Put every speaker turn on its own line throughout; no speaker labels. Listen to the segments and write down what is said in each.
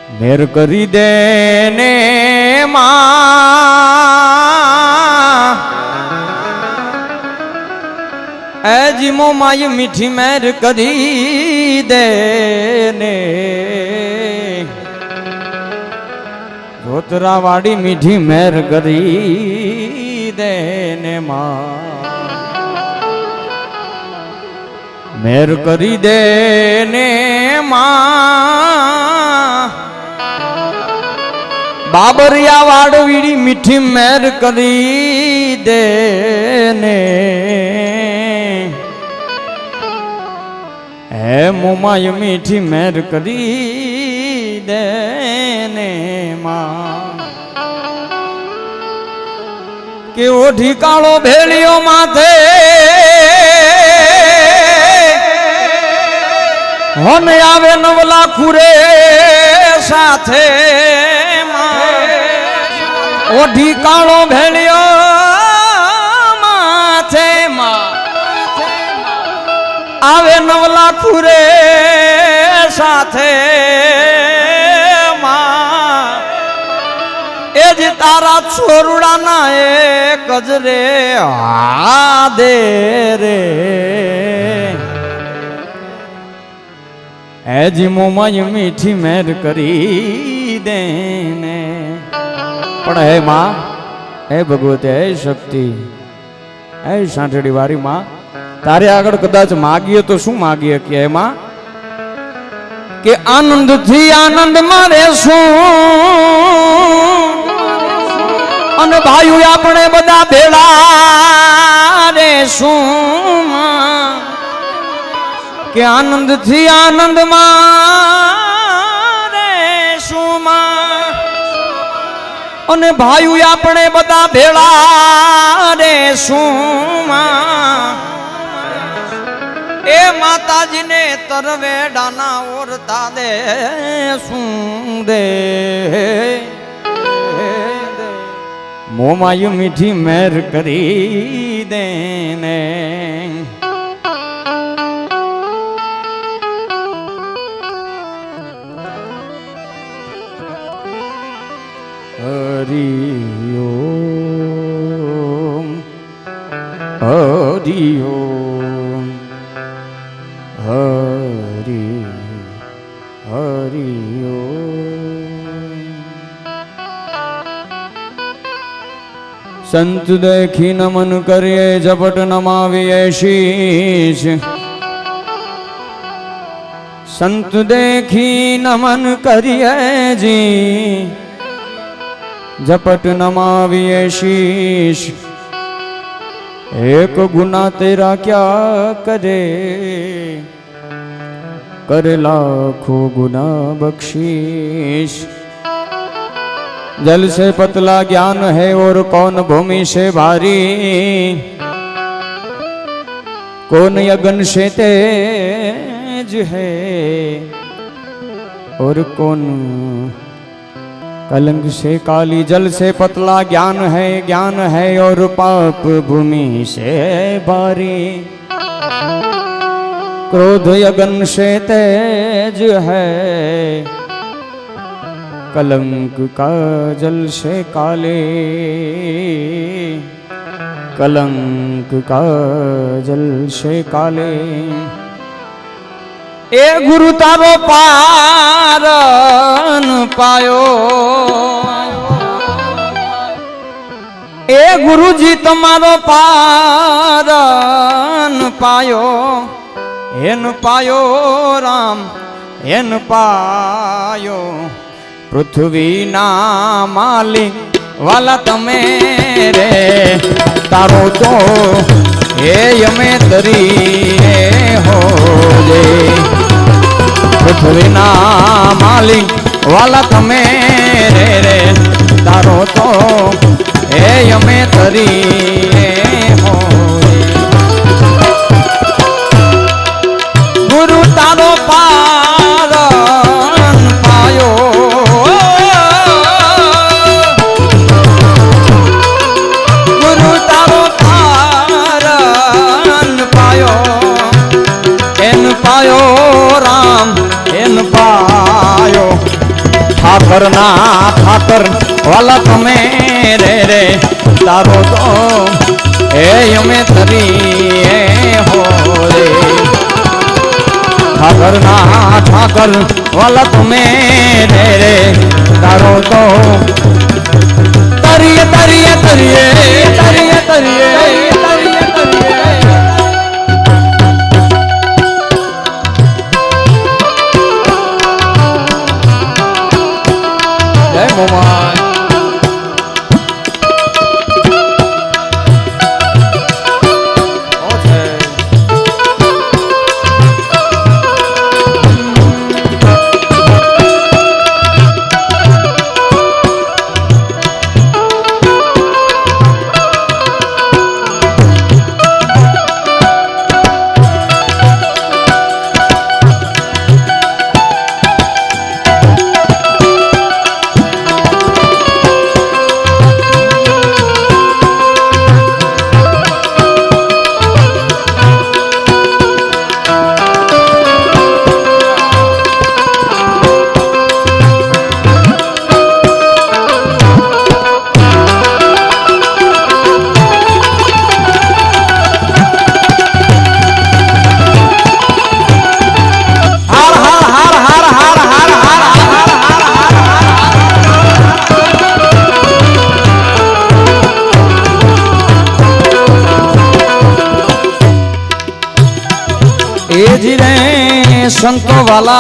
મેર કરી દે ને માં એ જીમો માય મીઠી મેર કરી દે ને ધોતરા વાડી મીઠી મેર કરી દે ને માં મેર કરી દે ને માં બાબરિયા વાડવીડી મીઠી મેર કરી દે ને હે મોમાય મીઠી મેર કરી દે ને માં કેવો ઢીકાળો ભેળિયો માથે હોન આવે નવલા ખુરે સાથે ઓઢી કાળો ભેળિયો માથે આવે નવલા ખુરે સાથે એ જ તારા છોરુડાના એ કજરે હા દે રે એ જી મોમાય મીઠી મેર કરી દે ને પણ હે માં હે ભગવતી હે શક્તિ હે સાંઠડી વાળી માં તારે આગળ કદાચ માગીએ તો શું માગીએ કે એમાં કે આનંદ થી આનંદ માં રહેશું અને ભાઈઓ આપણે બધા ભેળા રહેશું કે આનંદ થી આનંદ માં રહેશું અને ભાઈઓ આપણે બધા ભેળા રહેશું એ માતાજીને તરવેડાના ઓરતા દે શું દે મોમાયું મીઠી મેર કરી દે ને હરિ ઓમ હરિ ઓમ હરિ હરિ ઓમ સંત દેખી નમન કરીએ ઝપટ નમાવીએ શીશ સંત દેખી નમન કરીએ જી झपट नमाविए शीश एक गुना तेरा क्या करे कर लाखों गुना बख्शीश जल से पतला ज्ञान है और कौन भूमि से भारी कौन यगन से तेज है और कौन कलंक से काली जल से पतला ज्ञान है और पाप भूमि से भारी क्रोध यगन से तेज है कलंक का जल से काले कलंक का जल से काले ए गुरु तारो पारन पायो ए गुरु जी तुम्हारो पारन पायो हेन पायो राम हेन पायो पृथ्वी ना मालिक वाला तमे रे तारो तो हे यमे तरी हो जे पृथ्वी ना मालिक वाला तमे रे तारो तो हे यमे तरी हो गुरु तारो पारन पायो गुरु तारो पारन पायो एन पायो राम एन पायो ઠાકરના ઠાકર વાલા તમે રે તારો તો એ અમે તરી હો રે ઠાકરના ઠાકર વાલા તમે રે તારો તો તરીએ તરીએ તરીએ તરીએ તરીએ જય મોમાન जी रे संतो वाला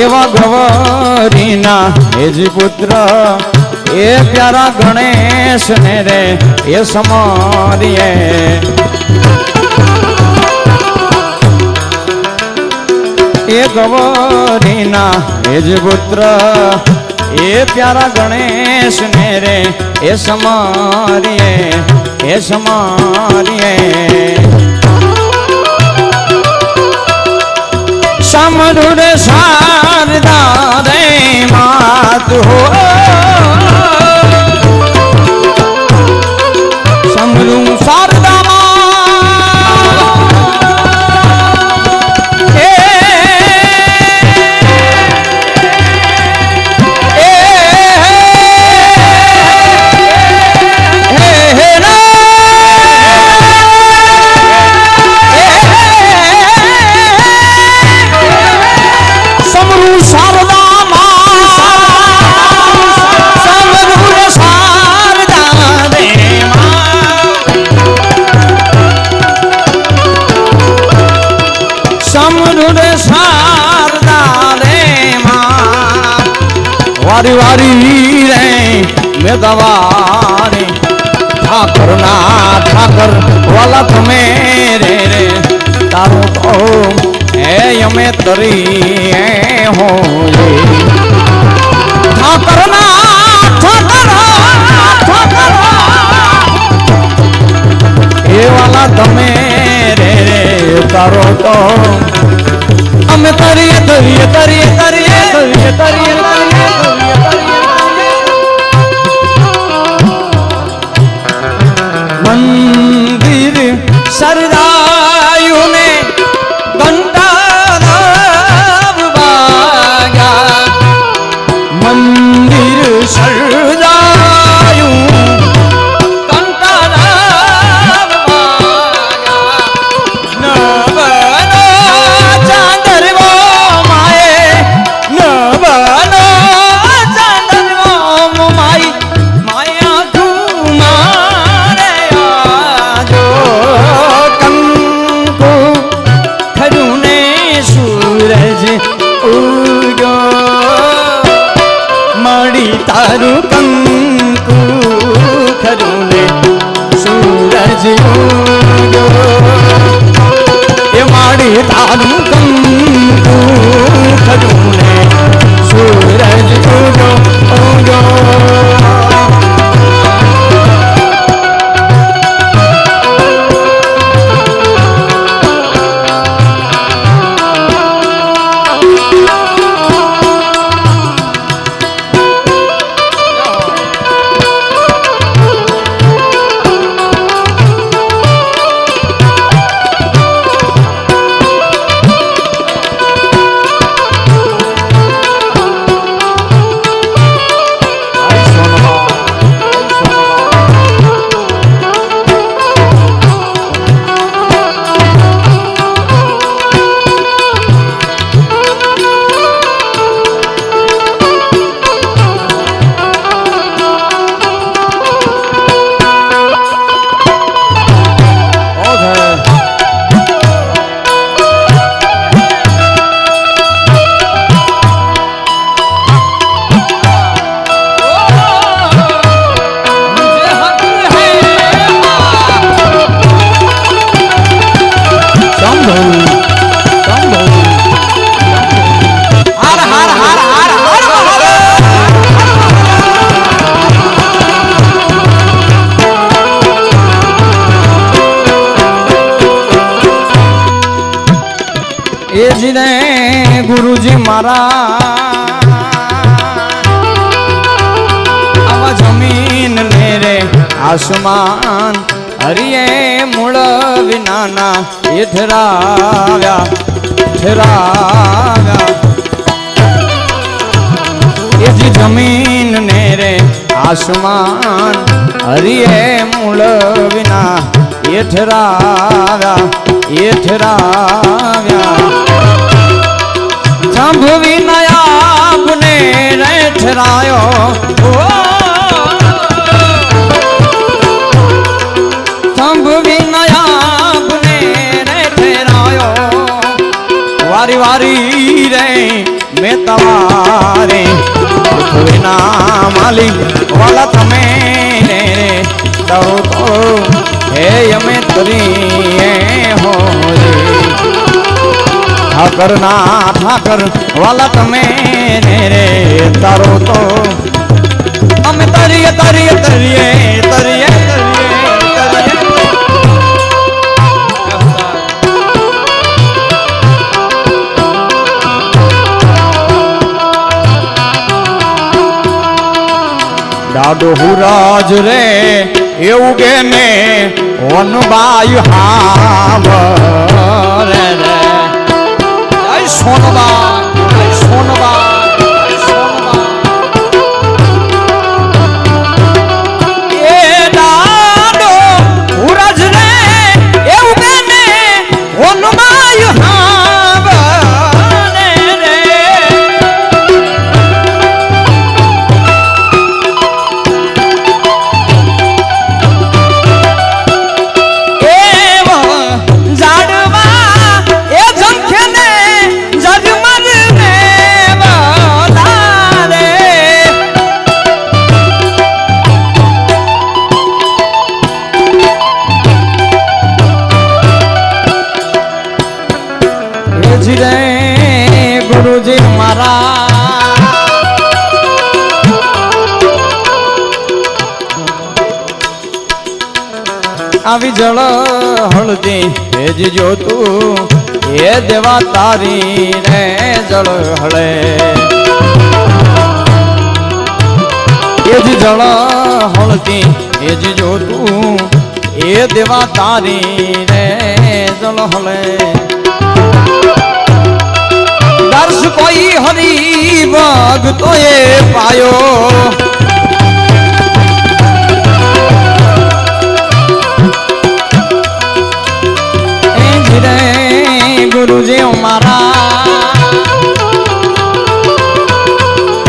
एवा गवरीना हेजी पुत्र ए प्यारा गणेश ने रे ये समारिये ए गवरीना हेजी पुत्र ए प्यारा गणेश ने रे ए समारिये समरू रे शारदा रे मात हो समरू शारदा वारी वारी रे मैं दवारी ठाकर ना ठाकर वाला तुम्हें रे तारो तो ए यमे तरी हो ठाकर ना ठाकर ए वाला तुम्हें रे तारो तो हमें तरिए तरिए तरिए तरिए तरिए तरिए मंदिर सरदायु ने घंटा बाजा मंदिर सरदायु घंटा बाजा न बनो चांदर वो माए न बनो चांदर वो माई माया तारू कंकु खरूने सूरज उगो ये माड़ी तारू कंकु खरूने सूरज उगो उगो એ જ ને ગુરુજી મારા આવા જમીન ને રે આસમાન હરિએ મૂળ વિનાના એ ઠરાવ્યા ઠરાવ્યા એ જ જમીન ને રે આસમાન હરિએ મૂળ વિના એ ઠરાવ્યા એ ઠરાવ્યા સંભવી નયાબને રે ઠરાયો સંભવી નયાબને રે ઠરાયો વારી વારી રે મેં તમારે વિના માલિક વાલા તમે રે ડરો તો હે અમે તરીએ હો ઠાકર ના ઠાકર વાલા તમે રે તારો તો અમે તરીએ તરીએ તરીએ તરીએ દાડો હુરાજ રે એવું કે ને વનબાયુ હાવ રે રે જય સોનબા જય સોનબા જય સોનબા એ દાડો હુરાજ રે એવું કે ને વનબાયુ હાવ ગુરુજી મારા આવી જળ હળદી ભેજ જોતું એ દેવા તારી રે જળ હળે એ જ જળ હળદી એ જ જોતું એ દેવા તારી રે જળ હળે દર્શ કોઈ હરી ભક્તો એ પાયો એ ધીરે ગુરુજી મારા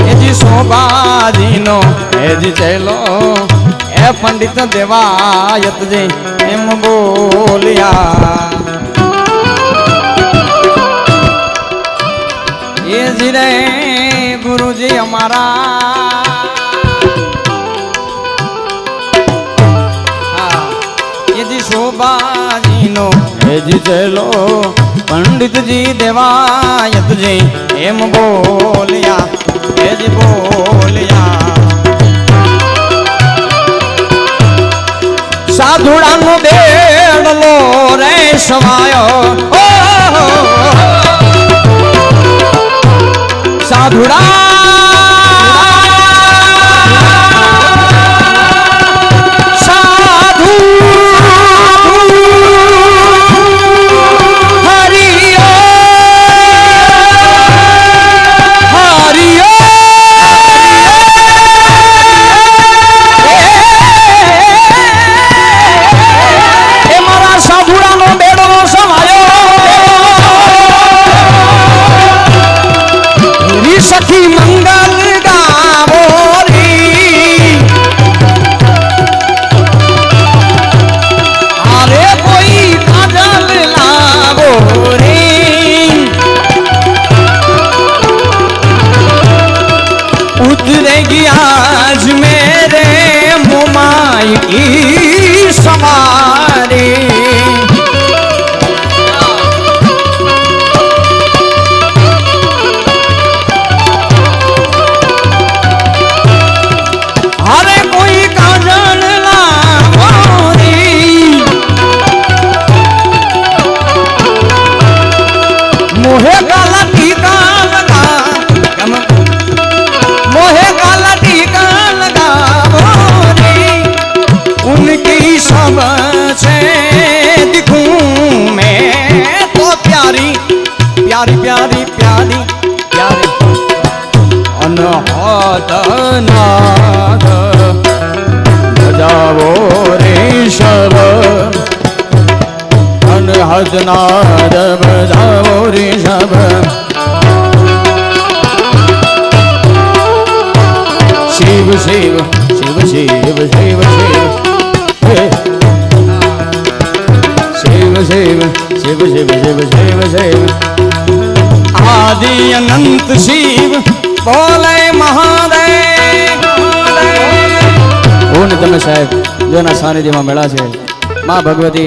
એ જી શોભાજીનો એ જી ચેલો એ પંડિત દેવાયતજી એમ બોલ્યા એ જ રે ગુરુજી અમારા એ જ શોભાજીનો એ જ ચેલો પંડિતજી દેવાયતજી એમ બોલ્યા એ જ બોલ્યા સાધુડાનો બેડલો રે સમાયો સાધુડા સાધુ હરિયો હરિયો એ મારા સાધુડાનો બેડો સમાયો प्यारी प्यारी प्यारी प्यारी अनहद नाद बजावो रे शब अनहद नाद बजावो रे शब शिव शिव शिव शिव शिव शिव शिव शिव शिव शिव शिव शिव आदि अनंत शिव बोले महादेव હું ને તમે સાહેબ જોના સાનિધ્યમાં મેળા છે માં ભગવતી